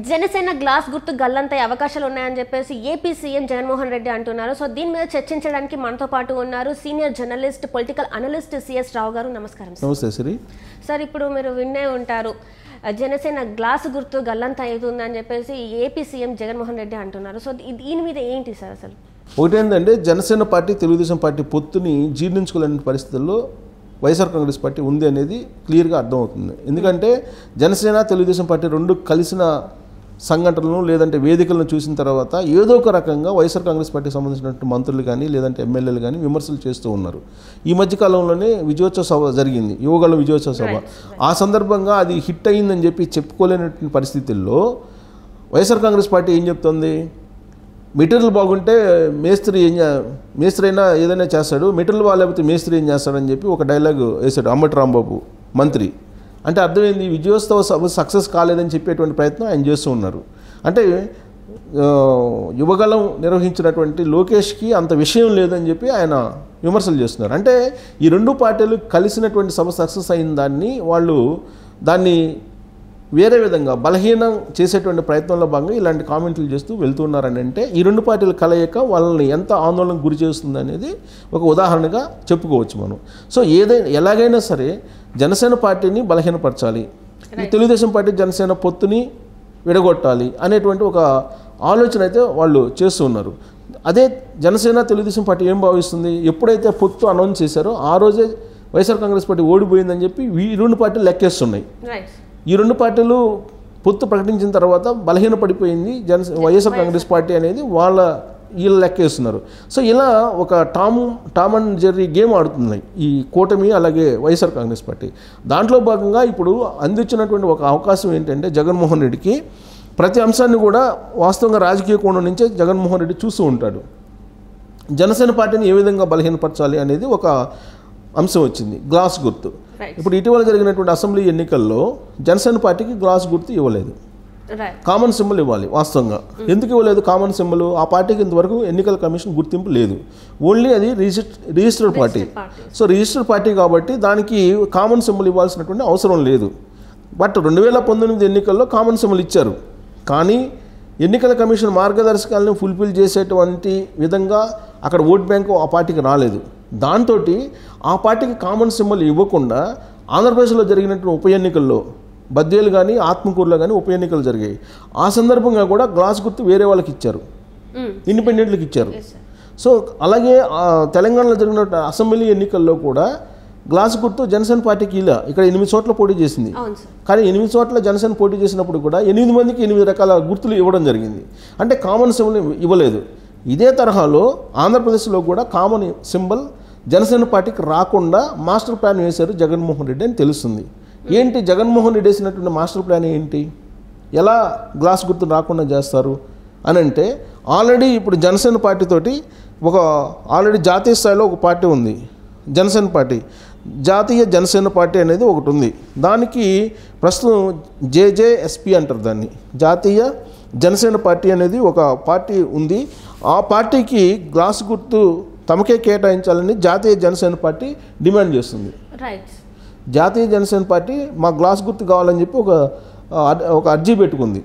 Janasena glass గుర్తు గల్లంతయ్యే అవకాశాలు ఉన్నాయని చెప్పేసి ఏపీ సీఎం జగన్మోహన్ రెడ్డి అంటున్నారు. సో దీని మీద చర్చించడానికి మనతో పాటు ఉన్నారు senior journalist political analyst CS Rao గారు. నమస్కారం నమస్తే శ్రీ సార్. ఇప్పుడు మీరు విన్నే ఉంటారు, జనసేన గ్లాస్ గుర్తు గల్లంతయ్యుతుందని చెప్పేసి ఏపీ సీఎం జగన్మోహన్ రెడ్డి అంటున్నారు. సో దీని మీద ఏంటి సార్ అసలు? ఒకటేంటంటే జనసేన పార్టీ తెలుగుదేశం పార్టీ పొత్తుని జీర్ణించుకోలేని పరిస్థితుల్లో వైఎస్ఆర్ కాంగ్రెస్ పార్టీ ఉంది అనేది క్లియర్గా అర్థమవుతుంది. ఎందుకంటే జనసేన తెలుగుదేశం పార్టీ రెండు కలిసిన సంఘటనలను లేదంటే వేదికలను చూసిన తర్వాత ఏదో ఒక రకంగా వైఎస్ఆర్ కాంగ్రెస్ పార్టీకి సంబంధించినటువంటి మంత్రులు కానీ లేదంటే ఎమ్మెల్యేలు కానీ విమర్శలు చేస్తూ ఉన్నారు. ఈ మధ్యకాలంలోనే విజయోత్సవ సభ జరిగింది, యువగళం విజయోత్సవ సభ. ఆ సందర్భంగా అది హిట్ అయ్యిందని చెప్పి చెప్పుకోలేనటువంటి పరిస్థితుల్లో వైఎస్ఆర్ కాంగ్రెస్ పార్టీ ఏం చెప్తుంది, మెటీరియల్ బాగుంటే మేస్త్రి అయినా ఏదైనా చేస్తాడు, మెటీరియల్ బాగాలేకపోతే మేస్త్రి ఏం చేస్తాడని చెప్పి ఒక డైలాగ్ వేశాడు అంబటి రాంబాబు మంత్రి. అంటే అర్థమైంది, విజయోత్సవ సభ సక్సెస్ కాలేదని చెప్పేటువంటి ప్రయత్నం ఆయన చేస్తూ ఉన్నారు. అంటే యువగళం నిర్వహించినటువంటి లోకేష్కి అంత విషయం లేదని చెప్పి ఆయన విమర్శలు చేస్తున్నారు. అంటే ఈ రెండు పార్టీలు కలిసినటువంటి సభ సక్సెస్ అయిన దాన్ని వేరే విధంగా బలహీనం చేసేటువంటి ప్రయత్నంలో భాగంగా ఇలాంటి కామెంట్లు చేస్తూ వెళ్తున్నారని అంటే ఈ రెండు పార్టీల కలయిక వాళ్ళని ఎంత ఆందోళనకు గురి చేస్తుంది అనేది ఒక ఉదాహరణగా చెప్పుకోవచ్చు మనం. సో ఎలాగైనా సరే జనసేన పార్టీని బలహీనపరచాలి, తెలుగుదేశం పార్టీ జనసేన పొత్తుని విడగొట్టాలి అనేటువంటి ఒక ఆలోచన అయితే వాళ్ళు చేస్తూ ఉన్నారు. అదే జనసేన తెలుగుదేశం పార్టీ ఏం భావిస్తుంది, ఎప్పుడైతే పొత్తు అనౌన్స్ చేశారో ఆ రోజే వైఎస్ఆర్ కాంగ్రెస్ పార్టీ ఓడిపోయిందని చెప్పి ఈ రెండు పార్టీలు లెక్కేస్తున్నాయి. ఈ రెండు పార్టీలు పొత్తు ప్రకటించిన తర్వాత బలహీనపడిపోయింది వైఎస్ఆర్ కాంగ్రెస్ పార్టీ అనేది వీళ్ళు లెక్కేస్తున్నారు. సో ఇలా ఒక టామ్ అండ్ జెర్రీ గేమ్ ఆడుతున్నాయి ఈ కూటమి అలాగే వైఎస్ఆర్ కాంగ్రెస్ పార్టీ. దాంట్లో భాగంగా ఇప్పుడు అందించినటువంటి ఒక అవకాశం ఏంటంటే జగన్మోహన్ రెడ్డికి ప్రతి అంశాన్ని కూడా వాస్తవంగా రాజకీయ కోణం నుంచే జగన్మోహన్ రెడ్డి చూస్తూ ఉంటాడు. జనసేన పార్టీని ఏ విధంగా బలహీనపరచాలి అనేది ఒక అంశం వచ్చింది, గ్లాస్ గుర్తు. ఇప్పుడు ఇటీవల జరిగినటువంటి అసెంబ్లీ ఎన్నికల్లో జనసేన పార్టీకి గ్లాస్ గుర్తు ఇవ్వలేదు, కామన్ సింబల్ ఇవ్వాలి. వాస్తవంగా ఎందుకు ఇవ్వలేదు కామన్ సింబల్? ఆ పార్టీకి ఇంతవరకు ఎన్నికల కమిషన్ గుర్తింపు లేదు, ఓన్లీ అది registered party. So registered party కాబట్టి దానికి కామన్ సింబల్ ఇవ్వాల్సినటువంటి అవసరం లేదు. బట్ 2019 ఎన్నికల్లో కామన్ సింబల్ ఇచ్చారు, కానీ ఎన్నికల కమిషన్ మార్గదర్శకాలను ఫుల్ఫిల్ చేసేటువంటి విధంగా అక్కడ ఓట్ బ్యాంకు ఆ పార్టీకి రాలేదు. దాంతో ఆ పార్టీకి కామన్ సింబల్ ఇవ్వకుండా ఆంధ్రప్రదేశ్లో జరిగినటువంటి ఉప ఎన్నికల్లో బద్వేలు కానీ ఆత్మకూరులో కానీ ఉప ఎన్నికలు జరిగాయి. ఆ సందర్భంగా కూడా గ్లాస్ గుర్తు వేరే వాళ్ళకి ఇచ్చారు, ఇండిపెండెంట్లకు ఇచ్చారు. సో అలాగే తెలంగాణలో జరిగిన అసెంబ్లీ ఎన్నికల్లో కూడా గ్లాస్ గుర్తు జనసేన పార్టీకి ఇక్కడ 8 చోట్ల పోటీ చేసింది. కానీ 8 చోట్ల జనసేన పోటీ చేసినప్పుడు కూడా 8 మందికి 8 రకాల గుర్తులు ఇవ్వడం జరిగింది. అంటే కామన్ సింబల్ ఇవ్వలేదు. ఇదే తరహాలో ఆంధ్రప్రదేశ్లో కూడా కామన్ సింబల్ జనసేన పార్టీకి రాకుండా మాస్టర్ ప్లాన్ వేశారు జగన్మోహన్ రెడ్డి అని తెలుస్తుంది. ఏంటి జగన్మోహన్ రెడ్డి వేసినటువంటి మాస్టర్ ప్లాన్ ఏంటి, ఎలా గ్లాస్ గుర్తు రాకుండా చేస్తారు అని అంటే, ఆల్రెడీ ఇప్పుడు జనసేన పార్టీతోటి ఆల్రెడీ జాతీయ స్థాయిలో ఒక పార్టీ ఉంది, జనసేన పార్టీ, జాతీయ జనసేన పార్టీ అనేది ఒకటి ఉంది. దానికి ప్రస్తుతం జేజేఎస్పీ అంటారు దాన్ని, జాతీయ జనసేన పార్టీ అనేది ఒక పార్టీ ఉంది. ఆ పార్టీకి గ్లాస్ గుర్తు తమకే కేటాయించాలని జాతీయ జనసేన పార్టీ డిమాండ్ చేస్తుంది. జాతీయ జనసేన పార్టీ మా గ్లాస్ గుర్తు కావాలని చెప్పి ఒక అర్జీ పెట్టుకుంది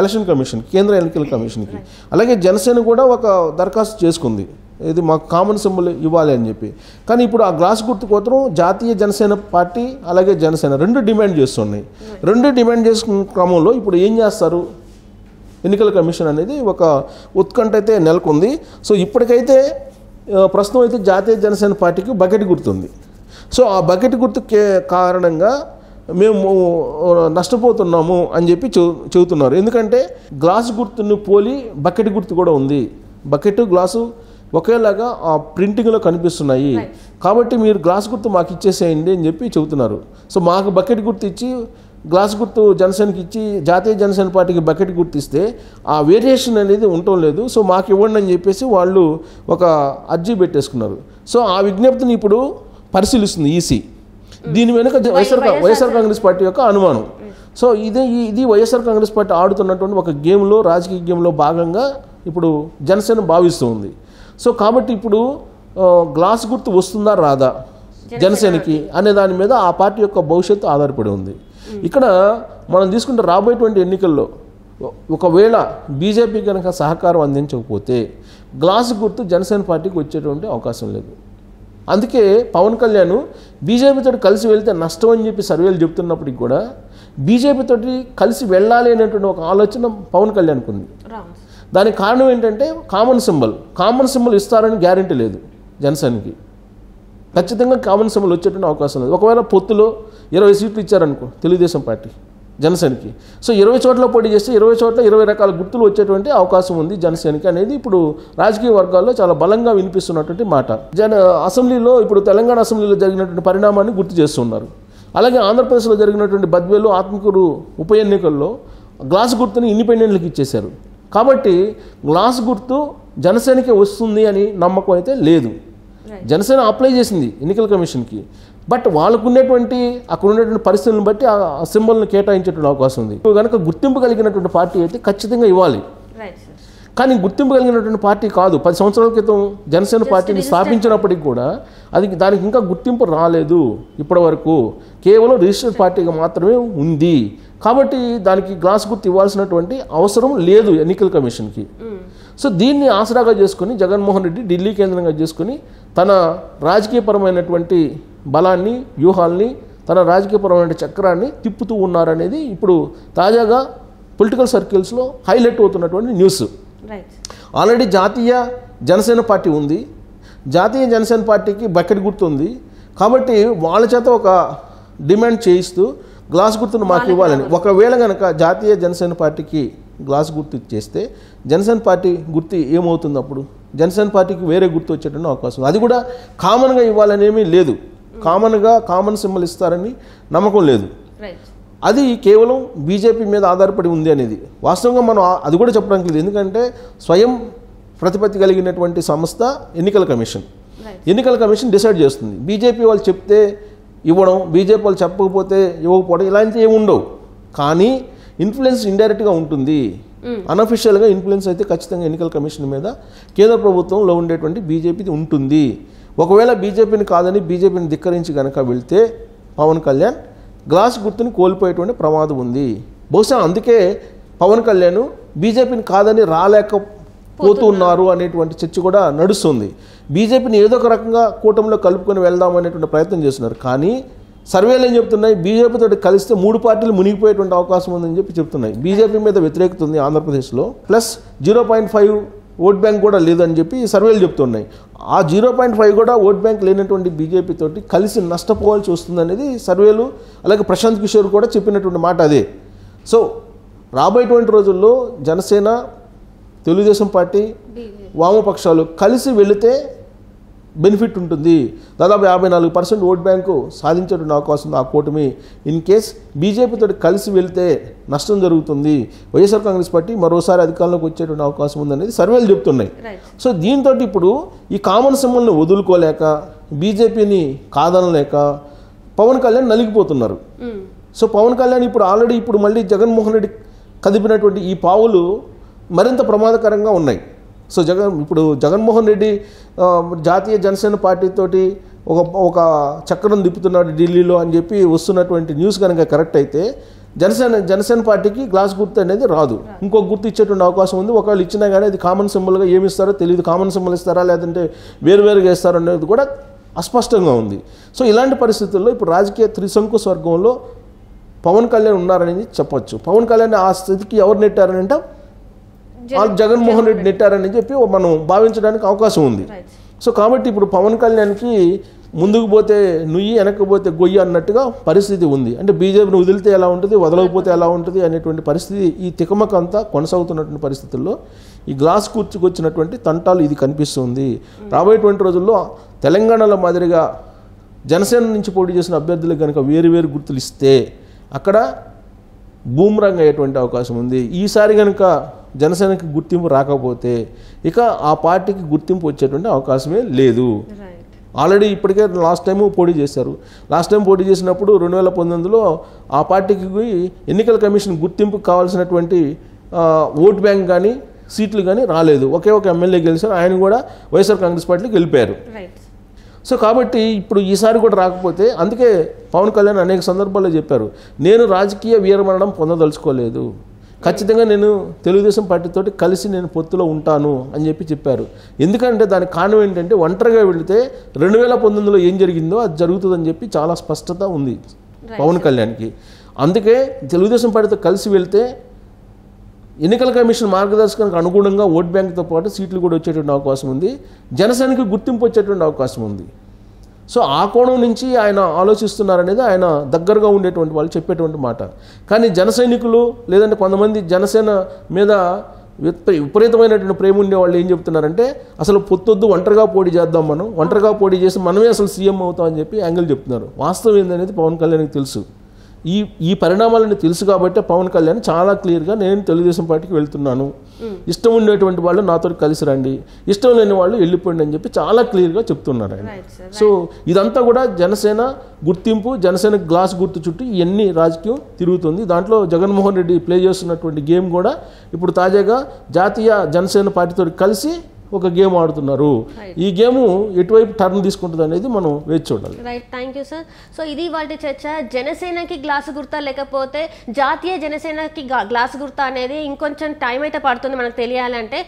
ఎలక్షన్ కమిషన్, కేంద్ర ఎన్నికల కమిషన్కి. అలాగే జనసేన కూడా ఒక దరఖాస్తు చేసుకుంది, ఇది మాకు కామన్ సింబల్ ఇవ్వాలి అని చెప్పి. కానీ ఇప్పుడు ఆ గ్లాస్ గుర్తు కోసం జాతీయ జనసేన పార్టీ అలాగే జనసేన రెండు డిమాండ్ చేస్తున్నాయి. రెండు డిమాండ్ చేసుకున్న క్రమంలో ఇప్పుడు ఏం చేస్తారు ఎన్నికల కమిషన్ అనేది ఒక ఉత్కంఠ అయితే నెలకొంది. సో ఇప్పటికైతే ప్రస్తుతం అయితే జాతీయ జనసేన పార్టీకి బకెట్ గుర్తుంది. సో ఆ బకెట్ గుర్తు కారణంగా మేము నష్టపోతున్నాము అని చెప్పి చెబుతున్నారు. ఎందుకంటే గ్లాస్ గుర్తుని పోలి బకెట్ గుర్తు కూడా ఉంది, బకెట్ గ్లాసు ఒకేలాగా ఆ ప్రింటింగ్లో కనిపిస్తున్నాయి, కాబట్టి మీరు గ్లాస్ గుర్తు మాకు ఇచ్చేసేయండి అని చెప్పి చెబుతున్నారు. సో మాకు బకెట్ గుర్తు ఇచ్చి గ్లాస్ గుర్తు జనసేనకి ఇచ్చి జాతీయ జనసేన పార్టీకి బకెట్ గుర్తిస్తే ఆ వేరియేషన్ అనేది ఉండటం లేదు, సో మాకు ఇవ్వండి అని చెప్పేసి వాళ్ళు ఒక అర్జీ పెట్టేసుకున్నారు. సో ఆ విజ్ఞప్తిని ఇప్పుడు పరిశీలిస్తుంది ఈసీ. దీని వెనుక వైఎస్ఆర్ కాంగ్రెస్ పార్టీ యొక్క అనుమానం. సో ఇది వైఎస్ఆర్ కాంగ్రెస్ పార్టీ ఆడుతున్నటువంటి ఒక గేమ్లో, రాజకీయ గేమ్లో భాగంగా ఇప్పుడు జనసేన భావిస్తూ ఉంది. సో కాబట్టి ఇప్పుడు గ్లాస్ గుర్తు వస్తుందా రాదా జనసేనకి అనే దాని మీద ఆ పార్టీ యొక్క భవిష్యత్తు ఆధారపడి ఉంది. ఇక్కడ మనం తీసుకుంటే రాబోయేటువంటి ఎన్నికల్లో ఒకవేళ బీజేపీ కనుక సహకారం అందించకపోతే గ్లాస్ గుర్తు జనసేన పార్టీకి వచ్చేటువంటి అవకాశం లేదు. అందుకే పవన్ కళ్యాణ్ బీజేపీతో కలిసి వెళ్తే నష్టం అని చెప్పి సర్వేలు చెప్తున్నప్పటికి కూడా బీజేపీతో కలిసి వెళ్ళాలి అనేటువంటి ఒక ఆలోచన పవన్ కళ్యాణ్కి ఉంది. దానికి కారణం ఏంటంటే కామన్ సింబల్ ఇస్తారని గ్యారెంటీ లేదు జనసేనకి. ఖచ్చితంగా కామన్ సింబల్ వచ్చేటువంటి అవకాశం లేదు. ఒకవేళ పొత్తులో 20 సీట్లు ఇచ్చారనుకో తెలుగుదేశం పార్టీ జనసేనకి, సో 20 చోట్ల పోటీ చేస్తే 20 చోట్ల 20 రకాల గుర్తులు వచ్చేటువంటి అవకాశం ఉంది జనసేనకి అనేది ఇప్పుడు రాజకీయ వర్గాల్లో చాలా బలంగా వినిపిస్తున్నటువంటి మాట. అసెంబ్లీలో ఇప్పుడు తెలంగాణ అసెంబ్లీలో జరిగినటువంటి పరిణామాన్ని గుర్తు చేస్తున్నారు. అలాగే ఆంధ్రప్రదేశ్లో జరిగినటువంటి బద్వేలు ఆత్మకూరు ఉప ఎన్నికల్లో గ్లాస్ గుర్తుని ఇండిపెండెంట్లకు ఇచ్చేశారు. కాబట్టి గ్లాస్ గుర్తు జనసేనకే వస్తుంది అని నమ్మకం అయితే లేదు. జనసేన అప్లై చేసింది ఎన్నికల కమిషన్కి, బట్ వాళ్ళకు ఉన్నటువంటి అక్కడ ఉన్నటువంటి పరిస్థితులను బట్టి ఆ సింబల్ని కేటాయించేటువంటి అవకాశం ఉంది. కనుక గుర్తింపు కలిగినటువంటి పార్టీ అయితే ఖచ్చితంగా ఇవ్వాలి. కానీ గుర్తింపు కలిగినటువంటి పార్టీ కాదు. 10 సంవత్సరాల క్రితం జనసేన పార్టీని స్థాపించినప్పటికి కూడా దానికి ఇంకా గుర్తింపు రాలేదు. ఇప్పటి వరకు కేవలం రిజిస్టర్డ్ పార్టీగా మాత్రమే ఉంది. కాబట్టి దానికి గ్లాస్ గుర్తు ఇవ్వాల్సినటువంటి అవసరం లేదు ఎన్నికల కమిషన్కి. సో దీన్ని ఆసరాగా చేసుకుని జగన్మోహన్ రెడ్డి ఢిల్లీ కేంద్రంగా చేసుకుని తన రాజకీయపరమైనటువంటి బలాన్ని, వ్యూహాల్ని, తన రాజకీయపరమైన చక్రాన్ని తిప్పుతూ ఉన్నారనేది ఇప్పుడు తాజాగా పొలిటికల్ సర్కిల్స్లో హైలైట్ అవుతున్నటువంటి న్యూస్. ఆల్రెడీ జాతీయ జనసేన పార్టీ ఉంది. జాతీయ జనసేన పార్టీకి బకెట్ గుర్తు ఉంది. కాబట్టి వాళ్ళ చేత ఒక డిమాండ్ చేయిస్తూ గ్లాస్ గుర్తును మాకు ఇవ్వాలని. ఒకవేళ కనుక జాతీయ జనసేన పార్టీకి గ్లాస్ గుర్తు ఇచ్చేస్తే జనసేన పార్టీ గుర్తు ఏమవుతుంది? అప్పుడు జనసేన పార్టీకి వేరే గుర్తు వచ్చేటువంటి అవకాశం. అది కూడా కామన్గా ఇవ్వాలనేమీ లేదు. కామన్ సింబల్ ఇస్తారని నమ్మకం లేదు. అది కేవలం బీజేపీ మీద ఆధారపడి ఉంది అనేది వాస్తవంగా మనం అది కూడా చెప్పడానికి లేదు. ఎందుకంటే స్వయం ప్రతిపత్తి కలిగినటువంటి సంస్థ ఎన్నికల కమిషన్ డిసైడ్ చేస్తుంది. బీజేపీ వాళ్ళు చెప్తే ఇవ్వడం, బీజేపీ వాళ్ళు చెప్పకపోతే ఇవ్వకపోవడం ఇలాంటివి ఏమి ఉండవు. కానీ ఇన్ఫ్లుయెన్స్ ఇండైరెక్ట్గా ఉంటుంది. అన్అఫిషియల్గా ఇన్ఫ్లుయెన్స్ అయితే ఖచ్చితంగా ఎన్నికల కమిషన్ మీద కేంద్ర ప్రభుత్వంలో ఉండేటువంటి బీజేపీ ఉంటుంది. ఒకవేళ బీజేపీని కాదని బీజేపీని ధిక్కరించి కనుక వెళ్తే పవన్ కళ్యాణ్ గ్లాస్ గుర్తుని కోల్పోయేటువంటి ప్రమాదం ఉంది. బహుశా అందుకే పవన్ కళ్యాణ్ బీజేపీని కాదని రాలేకపోతున్నారు అనేటువంటి చర్చ కూడా నడుస్తుంది. బీజేపీని ఏదో ఒక రకంగా కూటమిలో కలుపుకొని వెళ్దాం అనేటువంటి ప్రయత్నం చేస్తున్నారు. కానీ సర్వేలు ఏం చెప్తున్నాయి? బీజేపీతో కలిస్తే 3 పార్టీలు మునిగిపోయేటువంటి అవకాశం ఉందని చెప్పి చెప్తున్నాయి. బీజేపీ మీద వ్యతిరేకత ఉంది ఆంధ్రప్రదేశ్లో, ప్లస్ 0.5 ఓట్ బ్యాంక్ కూడా లేదని చెప్పి సర్వేలు చెప్తున్నాయి. ఆ 0.5 కూడా ఓట్ బ్యాంక్ లేనటువంటి బీజేపీ తోటి కలిసి నష్టపోవాల్సి వస్తుంది అనేది సర్వేలు, అలాగే ప్రశాంత్ కిషోర్ కూడా చెప్పినటువంటి మాట అదే. సో రాబోయేటువంటి రోజుల్లో జనసేన, తెలుగుదేశం పార్టీ, వామపక్షాలు కలిసి వెళితే బెనిఫిట్ ఉంటుంది. దాదాపు 54% ఓట్ బ్యాంకు సాధించేటువంటి అవకాశం ఉంది ఆ కూటమి. ఇన్ కేస్ బీజేపీతో కలిసి వెళ్తే నష్టం జరుగుతుంది. వైఎస్ఆర్ కాంగ్రెస్ పార్టీ మరోసారి అధికారంలోకి వచ్చేటువంటి అవకాశం ఉందనేది సర్వేలు చెప్తున్నాయి. సో దీంతో ఇప్పుడు ఈ కామన్ సింబల్ని వదులుకోలేక, బీజేపీని కాదనలేక పవన్ కళ్యాణ్ నలిగిపోతున్నారు. సో పవన్ కళ్యాణ్ ఇప్పుడు మళ్ళీ జగన్మోహన్ రెడ్డి కదిపినటువంటి ఈ పావులు మరింత ప్రమాదకరంగా ఉన్నాయి. సో ఇప్పుడు జగన్మోహన్ రెడ్డి జాతీయ జనసేన పార్టీతోటి ఒక చక్రం తిప్పుతున్నాడు ఢిల్లీలో అని చెప్పి వస్తున్నటువంటి న్యూస్ కనుక కరెక్ట్ అయితే జనసేన పార్టీకి గ్లాస్ గుర్తు అనేది రాదు. ఇంకొక గుర్తు ఇచ్చేటువంటి అవకాశం ఉంది. ఒకవేళ ఇచ్చినా కానీ అది కామన్ సింబల్గా ఏమి ఇస్తారో తెలియదు. కామన్ సింబల్ ఇస్తారా లేదంటే వేరువేరుగా ఇస్తారో అనేది కూడా అస్పష్టంగా ఉంది. సో ఇలాంటి పరిస్థితుల్లో ఇప్పుడు రాజకీయ త్రిశంకు స్వర్గంలో పవన్ కళ్యాణ్ ఉన్నారని చెప్పొచ్చు. పవన్ కళ్యాణ్ ఆ స్థితికి ఎవరు నెట్టారని అంటే జగన్మోహన్ రెడ్డి నెట్టారని చెప్పి మనం భావించడానికి అవకాశం ఉంది. సో కాబట్టి ఇప్పుడు పవన్ కళ్యాణ్కి ముందుకు పోతే నుయ్యి, వెనక్కి పోతే గొయ్యి అన్నట్టుగా పరిస్థితి ఉంది. అంటే బీజేపీని వదిలితే ఎలా ఉంటుంది, వదలకపోతే ఎలా ఉంటుంది అనేటువంటి పరిస్థితి ఈ తికమకంతా కొనసాగుతున్నటువంటి పరిస్థితుల్లో ఈ గ్లాస్ కూర్చుకొచ్చినటువంటి తంటాలు ఇది కనిపిస్తుంది. రాబోయేటువంటి రోజుల్లో తెలంగాణలో మాదిరిగా జనసేన నుంచి పోటీ చేసిన అభ్యర్థులకు కనుక వేరు గుర్తులు ఇస్తే అక్కడ బూమ్రాంగ్ అయ్యేటువంటి అవకాశం ఉంది. ఈసారి కనుక జనసేనకి గుర్తింపు రాకపోతే ఇక ఆ పార్టీకి గుర్తింపు వచ్చేటువంటి అవకాశమే లేదు. ఆల్రెడీ ఇప్పటికే లాస్ట్ టైం పోటీ చేశారు. లాస్ట్ టైం పోటీ చేసినప్పుడు 2019లో ఆ పార్టీకి ఎన్నికల కమిషన్ గుర్తింపు కావాల్సినటువంటి ఓట్ బ్యాంక్ కానీ సీట్లు కానీ రాలేదు. ఒకే ఒక ఎమ్మెల్యే గెలిచారు. ఆయన కూడా వైఎస్ఆర్ కాంగ్రెస్ పార్టీకి వెళ్ళిపోయారు. సో కాబట్టి ఇప్పుడు ఈసారి కూడా రాకపోతే, అందుకే పవన్ కళ్యాణ్ అనేక సందర్భాల్లో చెప్పారు, నేను రాజకీయ వీరమరణం పొందదలుచుకోలేదు. ఖచ్చితంగా నేను తెలుగుదేశం పార్టీతో కలిసి నేను పొత్తులో ఉంటాను అని చెప్పారు. ఎందుకంటే దానికి కారణం ఏంటంటే ఒంటరిగా వెళితే 2019లో ఏం జరిగిందో అది జరుగుతుందని చెప్పి చాలా స్పష్టత ఉంది పవన్ కళ్యాణ్కి. అందుకే తెలుగుదేశం పార్టీతో కలిసి వెళ్తే ఎన్నికల కమిషన్ మార్గదర్శకానికి అనుగుణంగా ఓట్ బ్యాంక్తో పాటు సీట్లు కూడా వచ్చేటువంటి అవకాశం ఉంది, జనసేనకి గుర్తింపు వచ్చేటువంటి అవకాశం ఉంది. సో ఆ కోణం నుంచి ఆయన ఆలోచిస్తున్నారనేది ఆయన దగ్గరగా ఉండేటువంటి వాళ్ళు చెప్పేటువంటి మాట. కానీ జన సైనికులు లేదంటే కొంతమంది జనసేన మీద విపరీతమైనటువంటి ప్రేమ ఉండే వాళ్ళు ఏం చెప్తున్నారంటే అసలు పొత్తొద్దు, ఒంటరిగా పోటీ చేద్దాం, మనం ఒంటరిగా పోటీ చేసి మనమే అసలు సీఎం అవుతామని చెప్పి యాంగిల్ చెప్తున్నారు. వాస్తవం ఏందనేది పవన్ కళ్యాణ్కి తెలుసు. ఈ పరిణామాలని తెలుసు కాబట్టి పవన్ కళ్యాణ్ చాలా క్లియర్గా నేను తెలుగుదేశం పార్టీకి వెళ్తున్నాను, ఇష్టం ఉండేటువంటి వాళ్ళు నాతో కలిసి రండి, ఇష్టం లేని వాళ్ళు వెళ్ళిపోండి అని చెప్పి చాలా క్లియర్గా చెప్తున్నారు ఆయన. సో ఇదంతా కూడా జనసేన గుర్తింపు, జనసేన గ్లాస్ గుర్తు చుట్టూ ఇవన్నీ రాజకీయం తిరుగుతుంది. దాంట్లో జగన్మోహన్ రెడ్డి ప్లే చేస్తున్నటువంటి గేమ్ కూడా ఇప్పుడు తాజాగా జాతీయ జనసేన పార్టీతో కలిసి ఒక గేమ్ ఆడుతున్నారు. ఈ గేమ్ ఎటువైపు టర్న్ తీసుకుంటుంది అనేది మనం వేచి చూడాలి. Right, thank you sir. So ఇది వాటి చర్చ. జనసేనకి గ్లాసు గుర్తా లేకపోతే జాతీయ జనసేనకి గ్లాసు గుర్తా అనేది ఇంకొంచెం టైం అయితే పడుతుంది మనకు తెలియాలంటే.